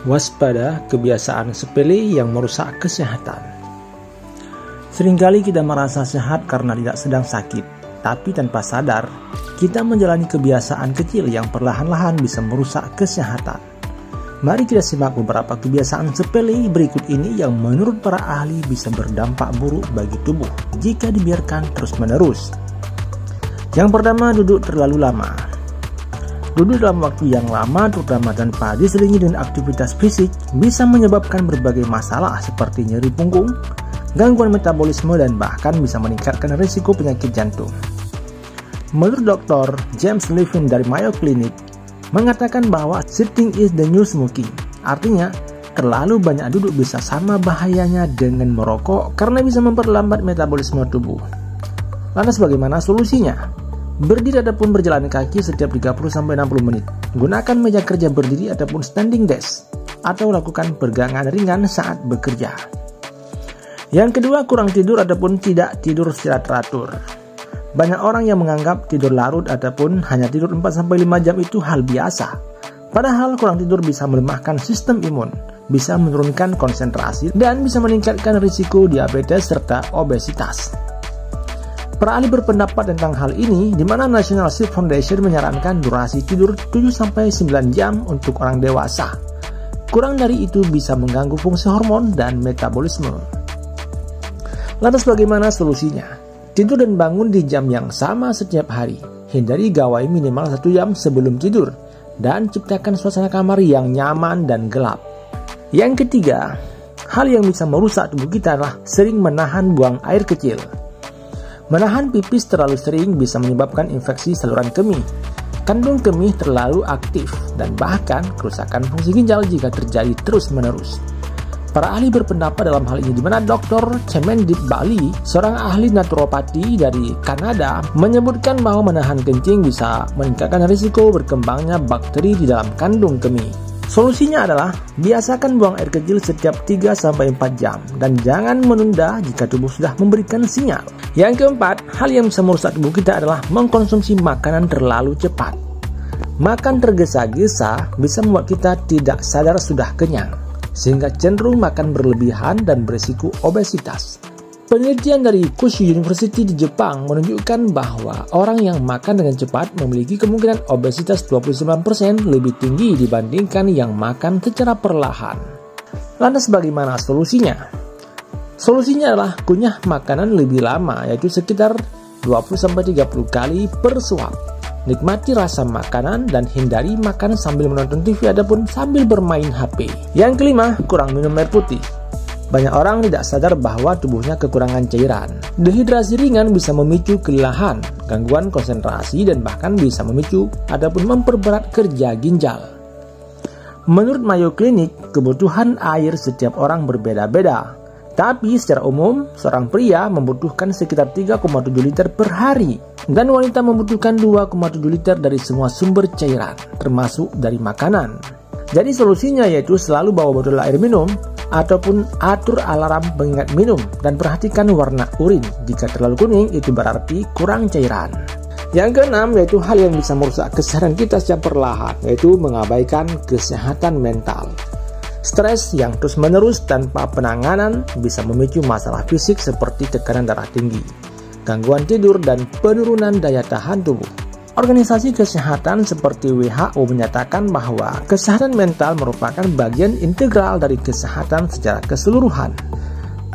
Waspada kebiasaan sepele yang merusak kesehatan. Seringkali kita merasa sehat karena tidak sedang sakit, tapi tanpa sadar, kita menjalani kebiasaan kecil yang perlahan-lahan bisa merusak kesehatan. Mari kita simak beberapa kebiasaan sepele berikut ini yang menurut para ahli bisa berdampak buruk bagi tubuh jika dibiarkan terus-menerus. Yang pertama, duduk terlalu lama. Duduk dalam waktu yang lama, terutama tanpa diselingi dengan aktivitas fisik, bisa menyebabkan berbagai masalah seperti nyeri punggung, gangguan metabolisme, dan bahkan bisa meningkatkan risiko penyakit jantung. Menurut Dr. James Levine dari Mayo Clinic, mengatakan bahwa sitting is the new smoking. Artinya, terlalu banyak duduk bisa sama bahayanya dengan merokok karena bisa memperlambat metabolisme tubuh. Lantas bagaimana solusinya? Berdiri ataupun berjalan kaki setiap 30-60 menit. Gunakan meja kerja berdiri ataupun standing desk, atau lakukan peregangan ringan saat bekerja. Yang kedua, kurang tidur ataupun tidak tidur secara teratur. Banyak orang yang menganggap tidur larut ataupun hanya tidur 4-5 jam itu hal biasa. Padahal kurang tidur bisa melemahkan sistem imun, bisa menurunkan konsentrasi, dan bisa meningkatkan risiko diabetes serta obesitas. Para ahli berpendapat tentang hal ini, di mana National Sleep Foundation menyarankan durasi tidur 7-9 jam untuk orang dewasa. Kurang dari itu bisa mengganggu fungsi hormon dan metabolisme. Lantas bagaimana solusinya? Tidur dan bangun di jam yang sama setiap hari. Hindari gawai minimal 1 jam sebelum tidur. Dan ciptakan suasana kamar yang nyaman dan gelap. Yang ketiga, hal yang bisa merusak tubuh kita adalah sering menahan buang air kecil. Menahan pipis terlalu sering bisa menyebabkan infeksi saluran kemih. Kandung kemih terlalu aktif dan bahkan kerusakan fungsi ginjal jika terjadi terus-menerus. Para ahli berpendapat dalam hal ini, di mana Dr. Chemendip Bali, seorang ahli naturopati dari Kanada, menyebutkan bahwa menahan kencing bisa meningkatkan risiko berkembangnya bakteri di dalam kandung kemih. Solusinya adalah biasakan buang air kecil setiap 3-4 jam dan jangan menunda jika tubuh sudah memberikan sinyal. Yang keempat, hal yang bisa merusak tubuh kita adalah mengkonsumsi makanan terlalu cepat. Makan tergesa-gesa bisa membuat kita tidak sadar sudah kenyang, sehingga cenderung makan berlebihan dan berisiko obesitas. Penelitian dari Kyushu University di Jepang menunjukkan bahwa orang yang makan dengan cepat memiliki kemungkinan obesitas 29% lebih tinggi dibandingkan yang makan secara perlahan. Lantas bagaimana solusinya? Solusinya adalah kunyah makanan lebih lama, yaitu sekitar 20-30 kali per suap. Nikmati rasa makanan dan hindari makan sambil menonton TV ataupun sambil bermain HP. Yang kelima, kurang minum air putih. Banyak orang tidak sadar bahwa tubuhnya kekurangan cairan. Dehidrasi ringan bisa memicu kelelahan, gangguan konsentrasi, dan bahkan bisa memicu ataupun memperberat kerja ginjal. Menurut Mayo Clinic, kebutuhan air setiap orang berbeda-beda. Tapi secara umum, seorang pria membutuhkan sekitar 3,7 liter per hari. Dan wanita membutuhkan 2,7 liter dari semua sumber cairan, termasuk dari makanan. Jadi solusinya yaitu selalu bawa botol air minum, ataupun atur alarm pengingat minum, dan perhatikan warna urin. Jika terlalu kuning, itu berarti kurang cairan. Yang keenam, yaitu hal yang bisa merusak kesehatan kita secara perlahan, yaitu mengabaikan kesehatan mental. Stres yang terus-menerus tanpa penanganan bisa memicu masalah fisik seperti tekanan darah tinggi, gangguan tidur, dan penurunan daya tahan tubuh. Organisasi kesehatan seperti WHO menyatakan bahwa kesehatan mental merupakan bagian integral dari kesehatan secara keseluruhan.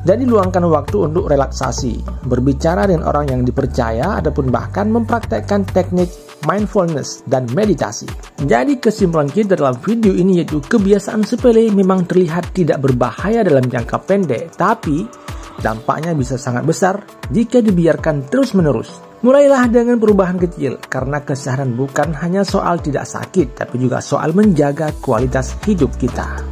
Jadi luangkan waktu untuk relaksasi, berbicara dengan orang yang dipercaya, ataupun bahkan mempraktekkan teknik mindfulness dan meditasi. Jadi kesimpulan kita dalam video ini yaitu kebiasaan sepele memang terlihat tidak berbahaya dalam jangka pendek, tapi dampaknya bisa sangat besar jika dibiarkan terus-menerus. Mulailah dengan perubahan kecil, karena kesehatan bukan hanya soal tidak sakit, tapi juga soal menjaga kualitas hidup kita.